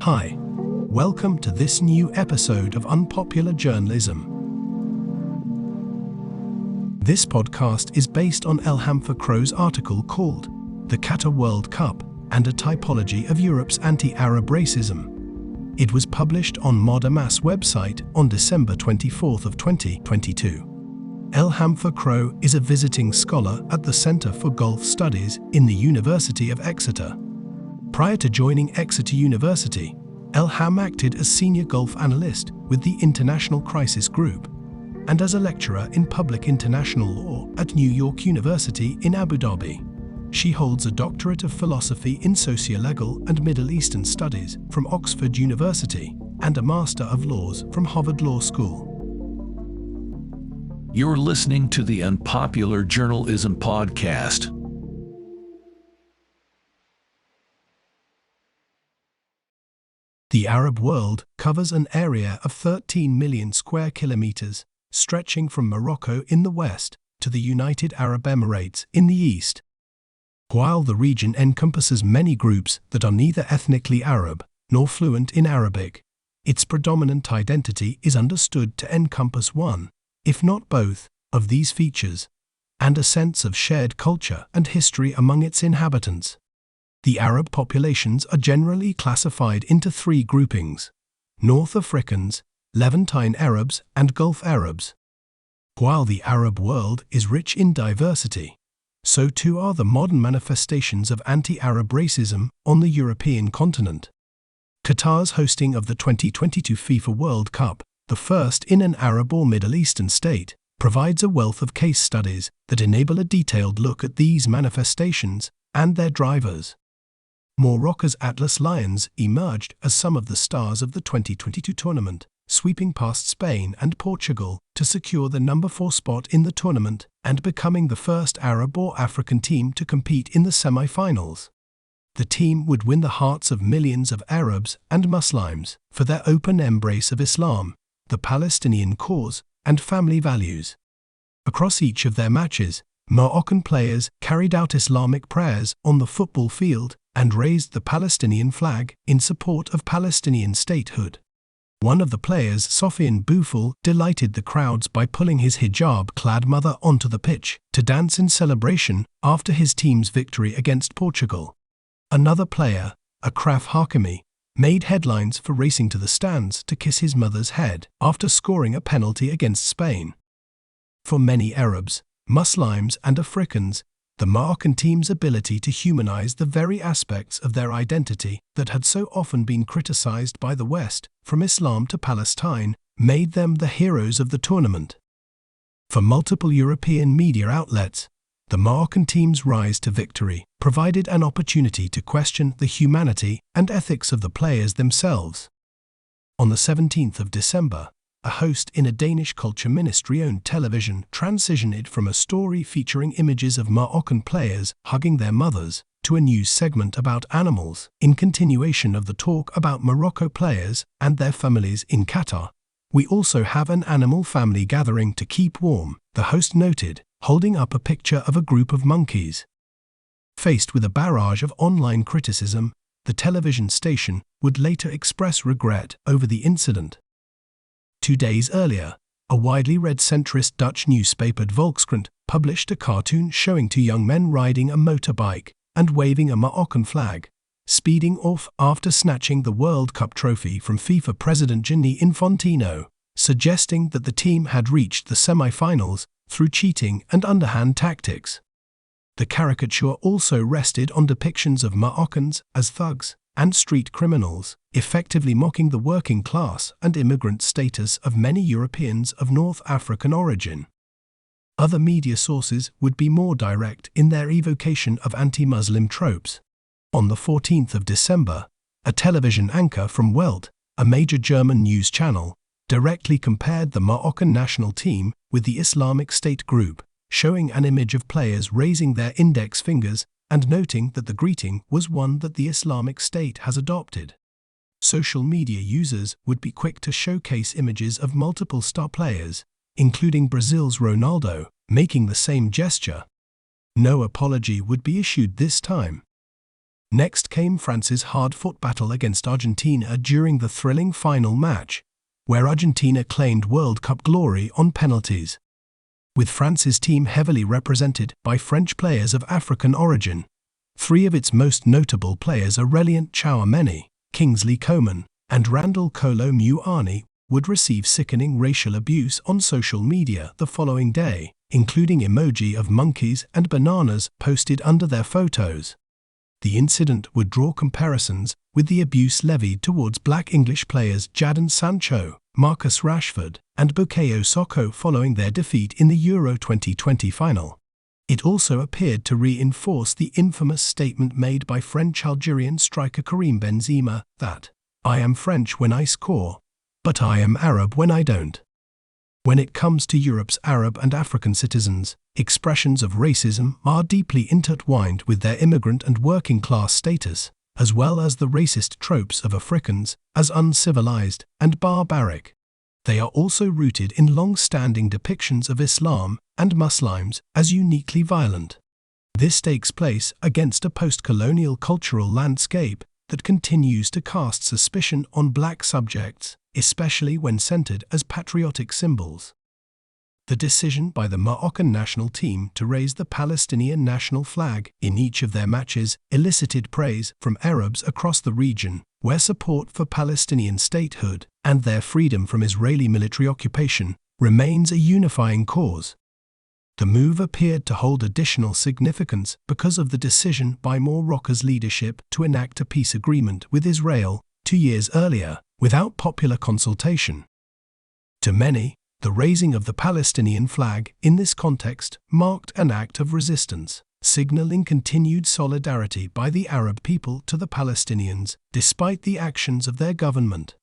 Hi, welcome to this new episode of Unpopular Journalism. This podcast is based on Elham Fakhrow's article called The Qatar World Cup and a Typology of Europe's Anti-Arab Racism. It was published on Modamas website on December 24th of 2022. Elham Fakhrow is a visiting scholar at the Centre for Gulf Studies in the University of Exeter. Prior to joining Exeter University, Elham acted as senior Gulf analyst with the International Crisis Group and as a lecturer in public international law at New York University in Abu Dhabi. She holds a doctorate of philosophy in sociolegal and Middle Eastern studies from Oxford University and a Master of Laws from Harvard Law School. You're listening to the Unpopular Journalism Podcast. The Arab world covers an area of 13 million square kilometers, stretching from Morocco in the west to the United Arab Emirates in the east. While the region encompasses many groups that are neither ethnically Arab nor fluent in Arabic, its predominant identity is understood to encompass one, if not both, of these features, and a sense of shared culture and history among its inhabitants. The Arab populations are generally classified into three groupings: North Africans, Levantine Arabs, and Gulf Arabs. While the Arab world is rich in diversity, so too are the modern manifestations of anti-Arab racism on the European continent. Qatar's hosting of the 2022 FIFA World Cup, the first in an Arab or Middle Eastern state, provides a wealth of case studies that enable a detailed look at these manifestations and their drivers. Morocco's Atlas Lions emerged as some of the stars of the 2022 tournament, sweeping past Spain and Portugal to secure the number 4 spot in the tournament and becoming the first Arab or African team to compete in the semi-finals. The team would win the hearts of millions of Arabs and Muslims for their open embrace of Islam, the Palestinian cause, and family values. Across each of their matches, Moroccan players carried out Islamic prayers on the football field and raised the Palestinian flag in support of Palestinian statehood. One of the players, Sofiane Boufal, delighted the crowds by pulling his hijab-clad mother onto the pitch to dance in celebration after his team's victory against Portugal. Another player, Achraf Hakimi, made headlines for racing to the stands to kiss his mother's head after scoring a penalty against Spain. For many Arabs, Muslims, and Africans, the Moroccan team's ability to humanize the very aspects of their identity that had so often been criticized by the West, from Islam to Palestine, made them the heroes of the tournament. For multiple European media outlets, the Moroccan team's rise to victory provided an opportunity to question the humanity and ethics of the players themselves. On the 17th of December, a host in a Danish culture ministry-owned television transitioned from a story featuring images of Moroccan players hugging their mothers to a news segment about animals, in continuation of the talk about Morocco players and their families in Qatar. "We also have an animal family gathering to keep warm," the host noted, holding up a picture of a group of monkeys. Faced with a barrage of online criticism, the television station would later express regret over the incident. 2 days earlier, a widely read centrist Dutch newspaper Volkskrant published a cartoon showing 2 young men riding a motorbike and waving a Moroccan flag, speeding off after snatching the World Cup trophy from FIFA President Gianni Infantino, suggesting that the team had reached the semi-finals through cheating and underhand tactics. The caricature also rested on depictions of Moroccans as thugs and street criminals, effectively mocking the working class and immigrant status of many Europeans of North African origin. Other media sources would be more direct in their evocation of anti-Muslim tropes. On the 14th of December, a television anchor from Welt, a major German news channel, directly compared the Moroccan national team with the Islamic State group, showing an image of players raising their index fingers and noting that the greeting was one that the Islamic State has adopted. Social media users would be quick to showcase images of multiple star players, including Brazil's Ronaldo, making the same gesture. No apology would be issued this time. Next came France's hard-fought battle against Argentina during the thrilling final match, where Argentina claimed World Cup glory on penalties. With France's team heavily represented by French players of African origin, three of its most notable players, Aurelien Tchouameni, Kingsley Coman, and Randall Kolo Muani, would receive sickening racial abuse on social media the following day, including emoji of monkeys and bananas posted under their photos. The incident would draw comparisons with the abuse levied towards black English players Jadon Sancho, Marcus Rashford, and Bukayo Saka following their defeat in the Euro 2020 final. It also appeared to reinforce the infamous statement made by French-Algerian striker Karim Benzema that, "I am French when I score, but I am Arab when I don't." When it comes to Europe's Arab and African citizens, expressions of racism are deeply intertwined with their immigrant and working-class status, as well as the racist tropes of Africans as uncivilized and barbaric. They are also rooted in long-standing depictions of Islam and Muslims as uniquely violent. This takes place against a post-colonial cultural landscape that continues to cast suspicion on black subjects, especially when centered as patriotic symbols. The decision by the Moroccan national team to raise the Palestinian national flag in each of their matches elicited praise from Arabs across the region, where support for Palestinian statehood and their freedom from Israeli military occupation remains a unifying cause. The move appeared to hold additional significance because of the decision by Morocco's leadership to enact a peace agreement with Israel 2 years earlier, without popular consultation. To many, the raising of the Palestinian flag in this context marked an act of resistance, signaling continued solidarity by the Arab people to the Palestinians, despite the actions of their government.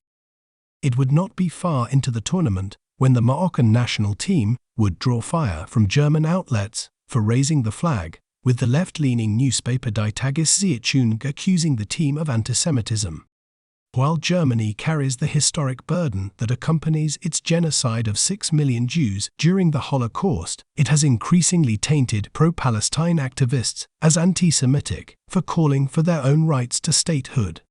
It would not be far into the tournament when the Moroccan national team would draw fire from German outlets for raising the flag, with the left-leaning newspaper Die Tageszeitung accusing the team of antisemitism. While Germany carries the historic burden that accompanies its genocide of 6 million Jews during the Holocaust, it has increasingly tainted pro-Palestine activists as anti-Semitic for calling for their own rights to statehood.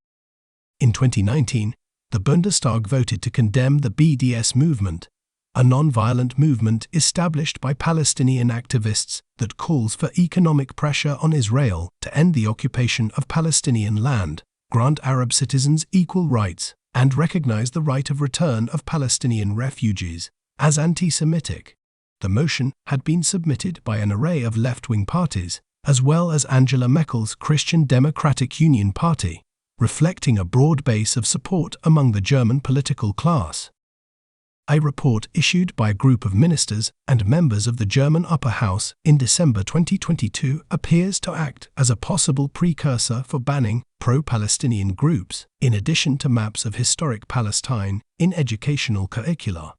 In 2019, the Bundestag voted to condemn the BDS movement, a non-violent movement established by Palestinian activists that calls for economic pressure on Israel to end the occupation of Palestinian land, grant Arab citizens equal rights, and recognize the right of return of Palestinian refugees as anti-Semitic. The motion had been submitted by an array of left-wing parties, as well as Angela Merkel's Christian Democratic Union Party, reflecting a broad base of support among the German political class. A report issued by a group of ministers and members of the German Upper House in December 2022 appears to act as a possible precursor for banning pro-Palestinian groups, in addition to maps of historic Palestine, in educational curricula.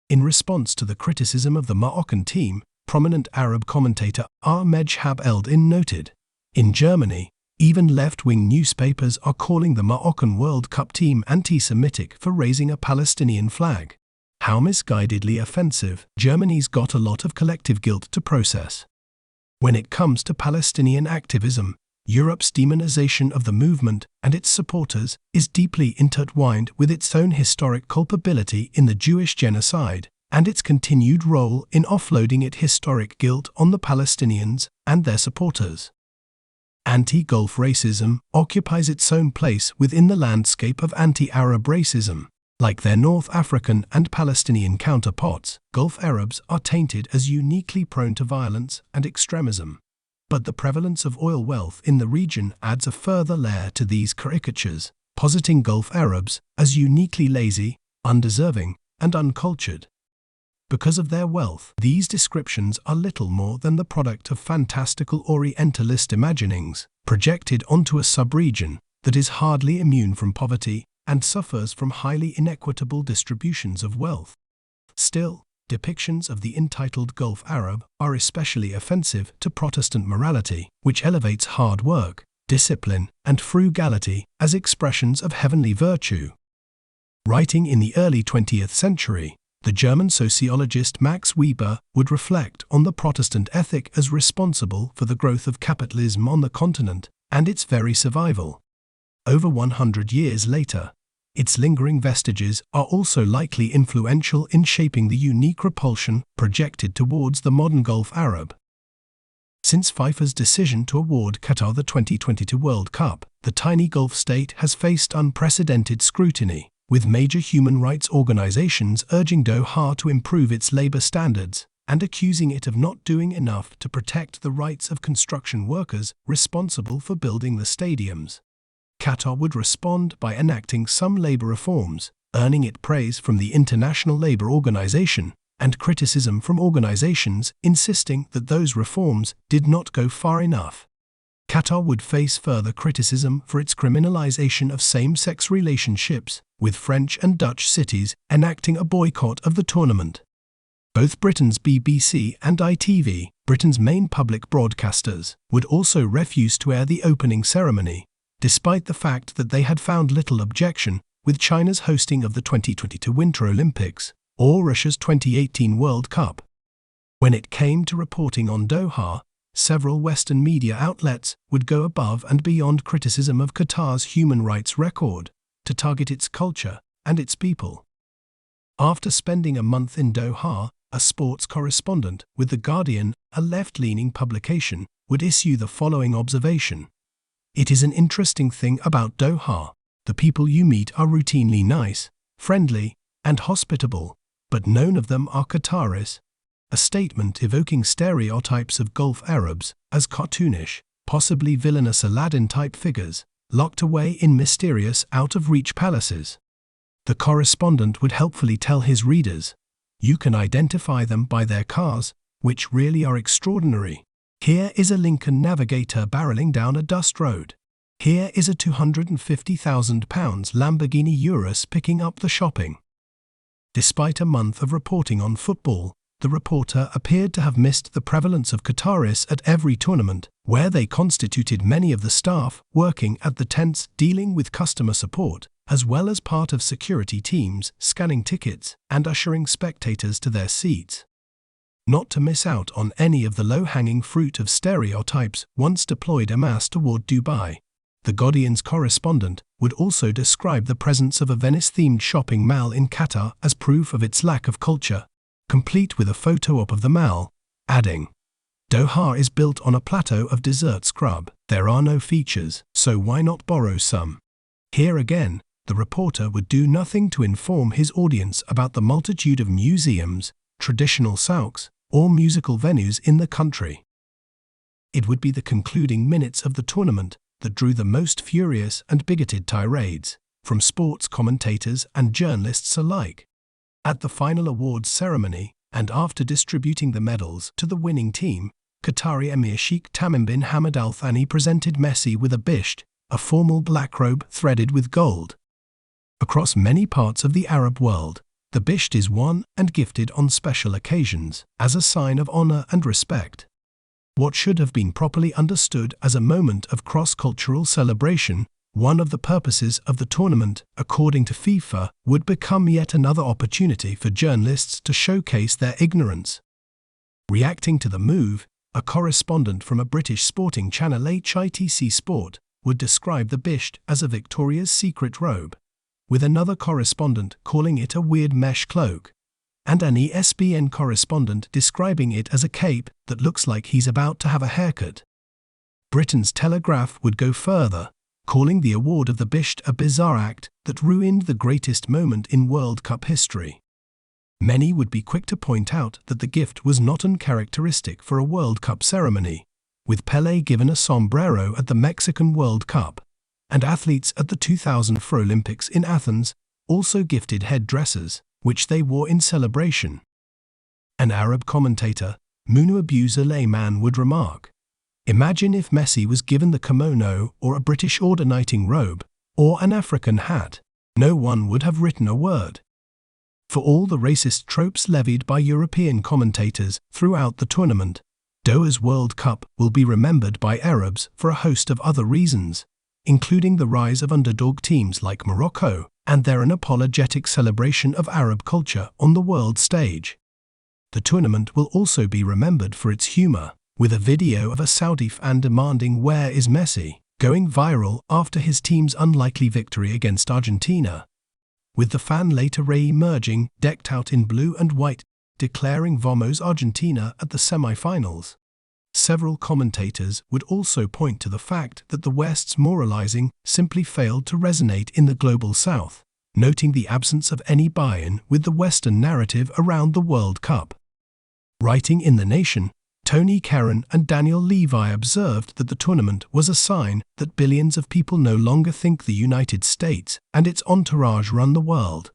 In response to the criticism of the Moroccan team, prominent Arab commentator Ahmed Shahab Eldin noted, "In Germany, even left-wing newspapers are calling the Moroccan World Cup team anti-Semitic for raising a Palestinian flag. How misguidedly offensive. Germany's got a lot of collective guilt to process." When it comes to Palestinian activism, Europe's demonization of the movement and its supporters is deeply intertwined with its own historic culpability in the Jewish genocide and its continued role in offloading its historic guilt on the Palestinians and their supporters. Anti-Gulf racism occupies its own place within the landscape of anti-Arab racism. Like their North African and Palestinian counterparts, Gulf Arabs are tainted as uniquely prone to violence and extremism. But the prevalence of oil wealth in the region adds a further layer to these caricatures, positing Gulf Arabs as uniquely lazy, undeserving, and uncultured. Because of their wealth, these descriptions are little more than the product of fantastical Orientalist imaginings, projected onto a sub-region that is hardly immune from poverty and suffers from highly inequitable distributions of wealth. Still, depictions of the entitled Gulf Arab are especially offensive to Protestant morality, which elevates hard work, discipline, and frugality as expressions of heavenly virtue. Writing in the early 20th century, the German sociologist Max Weber would reflect on the Protestant ethic as responsible for the growth of capitalism on the continent, and its very survival. Over 100 years later, its lingering vestiges are also likely influential in shaping the unique repulsion projected towards the modern Gulf Arab. Since FIFA's decision to award Qatar the 2022 World Cup, the tiny Gulf state has faced unprecedented scrutiny, with major human rights organizations urging Doha to improve its labor standards and accusing it of not doing enough to protect the rights of construction workers responsible for building the stadiums. Qatar would respond by enacting some labor reforms, earning it praise from the International Labour Organization and criticism from organizations insisting that those reforms did not go far enough. Qatar would face further criticism for its criminalization of same-sex relationships, with French and Dutch cities enacting a boycott of the tournament. Both Britain's BBC and ITV, Britain's main public broadcasters, would also refuse to air the opening ceremony, despite the fact that they had found little objection with China's hosting of the 2022 Winter Olympics or Russia's 2018 World Cup. When it came to reporting on Doha, several Western media outlets would go above and beyond criticism of Qatar's human rights record to target its culture and its people. After spending a month in Doha, a sports correspondent with The Guardian, a left-leaning publication, would issue the following observation. It is an interesting thing about Doha. The people you meet are routinely nice, friendly, and hospitable, but none of them are Qataris. A statement evoking stereotypes of Gulf Arabs as cartoonish, possibly villainous Aladdin-type figures, locked away in mysterious, out-of-reach palaces. The correspondent would helpfully tell his readers, you can identify them by their cars, which really are extraordinary. Here is a Lincoln Navigator barreling down a dust road. Here is a £250,000 Lamborghini Urus picking up the shopping. Despite a month of reporting on football, the reporter appeared to have missed the prevalence of Qataris at every tournament, where they constituted many of the staff working at the tents dealing with customer support, as well as part of security teams scanning tickets and ushering spectators to their seats. Not to miss out on any of the low-hanging fruit of stereotypes once deployed en masse toward Dubai, The Guardian's correspondent would also describe the presence of a Venice-themed shopping mall in Qatar as proof of its lack of culture, complete with a photo-op of the mall, adding, Doha is built on a plateau of desert scrub. There are no features, so why not borrow some? Here again, the reporter would do nothing to inform his audience about the multitude of museums, traditional souks, or musical venues in the country. It would be the concluding minutes of the tournament that drew the most furious and bigoted tirades, from sports commentators and journalists alike. At the final awards ceremony, and after distributing the medals to the winning team, Qatari Emir Sheikh Tamim bin Hamad Al Thani presented Messi with a bisht, a formal black robe threaded with gold. Across many parts of the Arab world, the bisht is worn and gifted on special occasions, as a sign of honor and respect. What should have been properly understood as a moment of cross-cultural celebration, one of the purposes of the tournament, according to FIFA, would become yet another opportunity for journalists to showcase their ignorance. Reacting to the move, a correspondent from a British sporting channel HITC Sport would describe the bisht as a Victoria's Secret robe, with another correspondent calling it a weird mesh cloak, and an ESPN correspondent describing it as a cape that looks like he's about to have a haircut. Britain's Telegraph would go further, calling the award of the bisht a bizarre act that ruined the greatest moment in World Cup history. Many would be quick to point out that the gift was not uncharacteristic for a World Cup ceremony, with Pelé given a sombrero at the Mexican World Cup, and athletes at the 2004 Olympics in Athens also gifted headdresses, which they wore in celebration. An Arab commentator, Munu Abu Zulayman, would remark, imagine if Messi was given the kimono or a British order-knighting robe, or an African hat. No one would have written a word. For all the racist tropes levied by European commentators throughout the tournament, Doha's World Cup will be remembered by Arabs for a host of other reasons, including the rise of underdog teams like Morocco and their unapologetic celebration of Arab culture on the world stage. The tournament will also be remembered for its humor, with a video of a Saudi fan demanding "Where is Messi?" going viral after his team's unlikely victory against Argentina, with the fan later re-emerging, decked out in blue and white, declaring Vamos Argentina at the semi-finals. Several commentators would also point to the fact that the West's moralizing simply failed to resonate in the global South, noting the absence of any buy-in with the Western narrative around the World Cup. Writing in The Nation, Tony Caron and Daniel Levi observed that the tournament was a sign that billions of people no longer think the United States and its entourage run the world.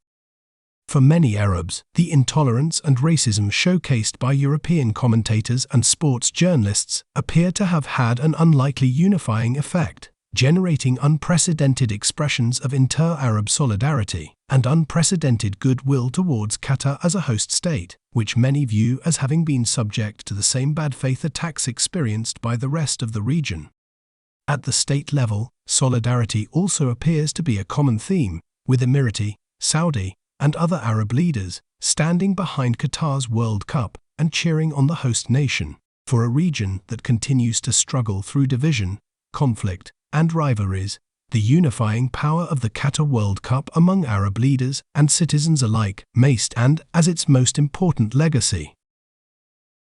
For many Arabs, the intolerance and racism showcased by European commentators and sports journalists appear to have had an unlikely unifying effect, generating unprecedented expressions of inter-Arab solidarity and unprecedented goodwill towards Qatar as a host state, which many view as having been subject to the same bad faith attacks experienced by the rest of the region. At the state level, solidarity also appears to be a common theme, with Emirati, Saudi, and other Arab leaders standing behind Qatar's World Cup and cheering on the host nation. For a region that continues to struggle through division, conflict, and rivalries, the unifying power of the Qatar World Cup among Arab leaders and citizens alike may stand as its most important legacy.